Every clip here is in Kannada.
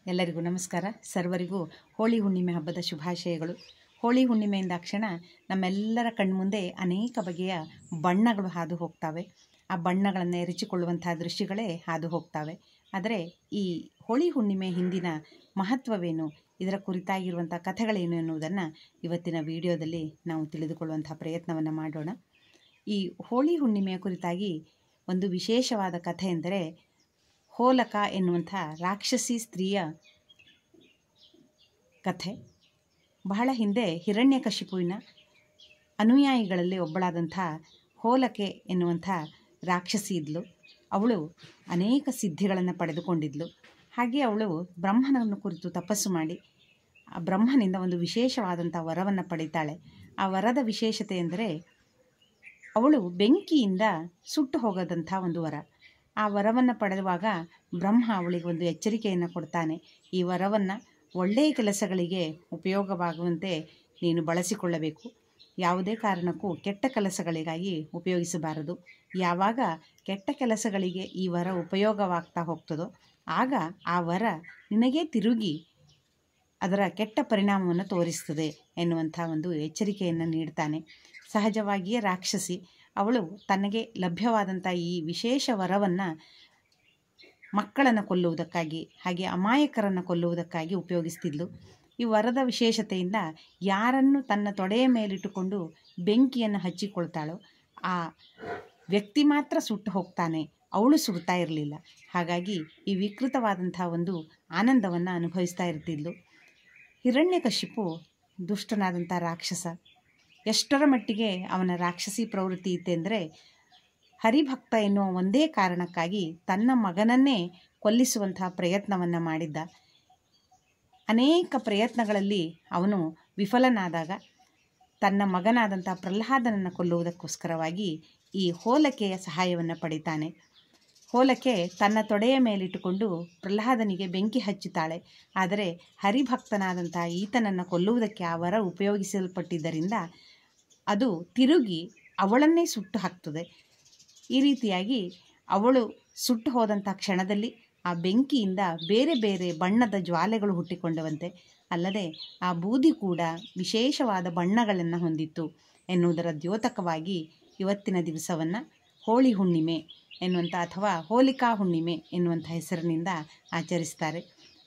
ಎಲ್ಲರಿಗೂ ನಮಸ್ಕಾರ. ಸರ್ವರಿಗೂ ಹೋಳಿ ಹುಣ್ಣಿಮೆ ಹಬ್ಬದ ಶುಭಾಶಯಗಳು. ಹೋಳಿ ಹುಣ್ಣಿಮೆಯಿಂದಾಕ್ಷಣ ನಮ್ಮೆಲ್ಲರ ಕಣ್ಮುಂದೆ ಅನೇಕ ಬಗೆಯ ಬಣ್ಣಗಳು ಹಾದು ಹೋಗ್ತವೆ. ಆ ಬಣ್ಣಗಳನ್ನು ಎರಚಿಕೊಳ್ಳುವಂಥ ದೃಶ್ಯಗಳೇ ಹಾದು ಹೋಗ್ತವೆ. ಆದರೆ ಈ ಹೋಳಿ ಹುಣ್ಣಿಮೆ ಹಿಂದಿನ ಮಹತ್ವವೇನು, ಇದರ ಕುರಿತಾಗಿರುವಂಥ ಕಥೆಗಳೇನು ಎನ್ನುವುದನ್ನು ಇವತ್ತಿನ ವಿಡಿಯೋದಲ್ಲಿ ನಾವು ತಿಳಿದುಕೊಳ್ಳುವಂಥ ಪ್ರಯತ್ನವನ್ನು ಮಾಡೋಣ. ಈ ಹೋಳಿ ಹುಣ್ಣಿಮೆಯ ಕುರಿತಾಗಿ ಒಂದು ವಿಶೇಷವಾದ ಕಥೆ ಎಂದರೆ ಹೋಲಕ ಎನ್ನುವಂಥ ರಾಕ್ಷಸಿ ಸ್ತ್ರೀಯ ಕಥೆ. ಬಹಳ ಹಿಂದೆ ಹಿರಣ್ಯಕಶಿಪುವಿನ ಅನುಯಾಯಿಗಳಲ್ಲಿ ಒಬ್ಬಳಾದಂಥ ಹೋಲಕೆ ಎನ್ನುವಂಥ ರಾಕ್ಷಸಿ ಇದ್ಲು. ಅವಳು ಅನೇಕ ಸಿದ್ಧಿಗಳನ್ನು ಪಡೆದುಕೊಂಡಿದ್ಲು. ಹಾಗೆ ಅವಳು ಬ್ರಹ್ಮನನ್ನು ಕುರಿತು ತಪಸ್ಸು ಮಾಡಿ ಆ ಬ್ರಹ್ಮನಿಂದ ಒಂದು ವಿಶೇಷವಾದಂಥ ವರವನ್ನು ಪಡಿತಾಳೆ. ಆ ವರದ ವಿಶೇಷತೆ ಎಂದರೆ ಅವಳು ಬೆಂಕಿಯಿಂದ ಸುಟ್ಟು ಹೋಗದಂಥ ಒಂದು ವರ. ಆ ವರವನ್ನು ಪಡೆಯುವಾಗ ಬ್ರಹ್ಮ ಅವಳಿಗೆ ಒಂದು ಎಚ್ಚರಿಕೆಯನ್ನು ಕೊಡ್ತಾನೆ. ಈ ವರವನ್ನು ಒಳ್ಳೆಯ ಕೆಲಸಗಳಿಗೆ ಉಪಯೋಗವಾಗುವಂತೆ ನೀನು ಬಳಸಿಕೊಳ್ಳಬೇಕು. ಯಾವುದೇ ಕಾರಣಕ್ಕೂ ಕೆಟ್ಟ ಕೆಲಸಗಳಿಗಾಗಿ ಉಪಯೋಗಿಸಬಾರದು. ಯಾವಾಗ ಕೆಟ್ಟ ಕೆಲಸಗಳಿಗೆ ಈ ವರ ಉಪಯೋಗವಾಗ್ತಾ ಹೋಗ್ತದೋ ಆಗ ಆ ವರ ನಿನಗೇ ತಿರುಗಿ ಅದರ ಕೆಟ್ಟ ಪರಿಣಾಮವನ್ನು ತೋರಿಸ್ತದೆ ಎನ್ನುವಂಥ ಒಂದು ಎಚ್ಚರಿಕೆಯನ್ನು ನೀಡ್ತಾನೆ. ಸಹಜವಾಗಿಯೇ ರಾಕ್ಷಸಿ ಅವಳು ತನಗೆ ಲಭ್ಯವಾದಂಥ ಈ ವಿಶೇಷ ವರವನ್ನು ಮಕ್ಕಳನ್ನು ಕೊಲ್ಲುವುದಕ್ಕಾಗಿ ಹಾಗೆ ಅಮಾಯಕರನ್ನು ಕೊಲ್ಲುವುದಕ್ಕಾಗಿ ಉಪಯೋಗಿಸ್ತಿದ್ಲು. ಈ ವರದ ವಿಶೇಷತೆಯಿಂದ ಯಾರನ್ನು ತನ್ನ ತೊಡೆಯ ಮೇಲಿಟ್ಟುಕೊಂಡು ಬೆಂಕಿಯನ್ನು ಹಚ್ಚಿಕೊಳ್ತಾಳೋ ಆ ವ್ಯಕ್ತಿ ಮಾತ್ರ ಸುಟ್ಟು ಹೋಗ್ತಾನೆ, ಅವಳು ಸುಡ್ತಾ ಇರಲಿಲ್ಲ. ಹಾಗಾಗಿ ಈ ವಿಕೃತವಾದಂಥ ಒಂದು ಆನಂದವನ್ನು ಅನುಭವಿಸ್ತಾ ಇರ್ತಿದ್ಲು. ಹಿರಣ್ಯಕಶಿಪು ದುಷ್ಟನಾದಂಥ ರಾಕ್ಷಸ. ಎಷ್ಟರ ಮಟ್ಟಿಗೆ ಅವನ ರಾಕ್ಷಸಿ ಪ್ರವೃತ್ತಿ ಇತ್ತೆಂದರೆ ಹರಿಭಕ್ತ ಎನ್ನುವ ಒಂದೇ ಕಾರಣಕ್ಕಾಗಿ ತನ್ನ ಮಗನನ್ನೇ ಕೊಲ್ಲಿಸುವಂತಹ ಪ್ರಯತ್ನವನ್ನು ಮಾಡಿದ್ದ. ಅನೇಕ ಪ್ರಯತ್ನಗಳಲ್ಲಿ ಅವನು ವಿಫಲನಾದಾಗ ತನ್ನ ಮಗನಾದಂಥ ಪ್ರಹ್ಲಾದನನ್ನು ಕೊಲ್ಲುವುದಕ್ಕೋಸ್ಕರವಾಗಿ ಈ ಹೋಲಕೆಯ ಸಹಾಯವನ್ನು ಪಡಿತಾನೆ. ಹೋಲಕೆ ತನ್ನ ತೊಡೆಯ ಮೇಲಿಟ್ಟುಕೊಂಡು ಪ್ರಹ್ಲಾದನಿಗೆ ಬೆಂಕಿ ಹಚ್ಚುತ್ತಾಳೆ. ಆದರೆ ಹರಿಭಕ್ತನಾದಂಥ ಈತನನ್ನು ಕೊಲ್ಲುವುದಕ್ಕೆ ಆ ವರ ಉಪಯೋಗಿಸಲ್ಪಟ್ಟಿದ್ದರಿಂದ ಅದು ತಿರುಗಿ ಅವಳನ್ನೇ ಸುಟ್ಟು ಹಾಕ್ತದೆ. ಈ ರೀತಿಯಾಗಿ ಅವಳು ಸುಟ್ಟು ಹೋದಂಥ ಕ್ಷಣದಲ್ಲಿ ಆ ಬೆಂಕಿಯಿಂದ ಬೇರೆ ಬೇರೆ ಬಣ್ಣದ ಜ್ವಾಲೆಗಳು ಹುಟ್ಟಿಕೊಂಡವಂತೆ. ಅಲ್ಲದೆ ಆ ಬೂದಿ ಕೂಡ ವಿಶೇಷವಾದ ಬಣ್ಣಗಳನ್ನು ಹೊಂದಿತ್ತು ಎನ್ನುವುದರ ದ್ಯೋತಕವಾಗಿ ಇವತ್ತಿನ ದಿವಸವನ್ನು ಹೋಳಿ ಹುಣ್ಣಿಮೆ ಎನ್ನುವಂಥ ಅಥವಾ ಹೋಲಿಕಾ ಹುಣ್ಣಿಮೆ ಎನ್ನುವಂಥ ಹೆಸರಿನಿಂದ ಆಚರಿಸ್ತಾರೆ.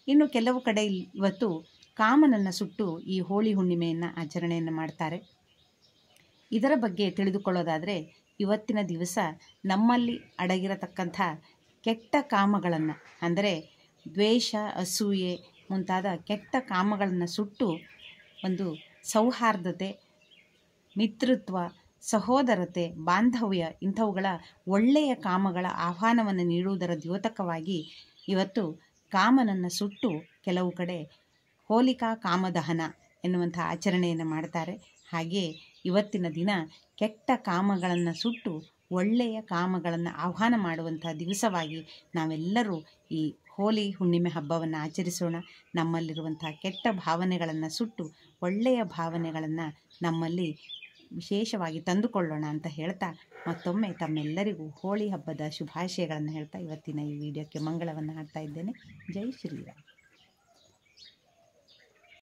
ಇನ್ನು ಕೆಲವು ಕಡೆ ಇವತ್ತು ಕಾಮನನ್ನು ಸುಟ್ಟು ಈ ಹೋಳಿ ಹುಣ್ಣಿಮೆಯನ್ನು ಆಚರಣೆಯನ್ನು ಮಾಡ್ತಾರೆ. ಇದರ ಬಗ್ಗೆ ತಿಳಿದುಕೊಳ್ಳೋದಾದರೆ ಇವತ್ತಿನ ದಿವಸ ನಮ್ಮಲ್ಲಿ ಅಡಗಿರತಕ್ಕಂಥ ಕೆಟ್ಟ ಕಾಮಗಳನ್ನು ಅಂದರೆ ದ್ವೇಷ, ಅಸೂಯೆ ಮುಂತಾದ ಕೆಟ್ಟ ಕಾಮಗಳನ್ನು ಸುಟ್ಟು ಒಂದು ಸೌಹಾರ್ದತೆ, ಮಿತ್ರತ್ವ, ಸಹೋದರತೆ, ಬಾಂಧವ್ಯ ಇಂಥವುಗಳ ಒಳ್ಳೆಯ ಕಾಮಗಳ ಆಹ್ವಾನವನ್ನು ನೀಡುವುದರ ದ್ಯೋತಕವಾಗಿ ಇವತ್ತು ಕಾಮನನ್ನು ಸುಟ್ಟು ಕೆಲವು ಕಡೆ ಹೋಲಿಕಾ ಕಾಮದಹನ ಎನ್ನುವಂಥ ಆಚರಣೆಯನ್ನು ಮಾಡ್ತಾರೆ. ಹಾಗೆ ಇವತ್ತಿನ ದಿನ ಕೆಟ್ಟ ಕಾಮಗಳನ್ನು ಸುಟ್ಟು ಒಳ್ಳೆಯ ಕಾಮಗಳನ್ನು ಆಹ್ವಾನ ಮಾಡುವಂಥ ದಿವಸವಾಗಿ ನಾವೆಲ್ಲರೂ ಈ ಹೋಳಿ ಹುಣ್ಣಿಮೆ ಹಬ್ಬವನ್ನು ಆಚರಿಸೋಣ. ನಮ್ಮಲ್ಲಿರುವಂಥ ಕೆಟ್ಟ ಭಾವನೆಗಳನ್ನು ಸುಟ್ಟು ಒಳ್ಳೆಯ ಭಾವನೆಗಳನ್ನು ನಮ್ಮಲ್ಲಿ ವಿಶೇಷವಾಗಿ ತಂದುಕೊಳ್ಳೋಣ ಅಂತ ಹೇಳ್ತಾ ಮತ್ತೊಮ್ಮೆ ತಮ್ಮೆಲ್ಲರಿಗೂ ಹೋಳಿ ಹಬ್ಬದ ಶುಭಾಶಯಗಳನ್ನು ಹೇಳ್ತಾ ಇವತ್ತಿನ ಈ ವಿಡಿಯೋಕ್ಕೆ ಮಂಗಳವನ್ನು ಹಾಡ್ತಾ ಇದ್ದೇನೆ. ಜೈ ಶ್ರೀರಾಮ್.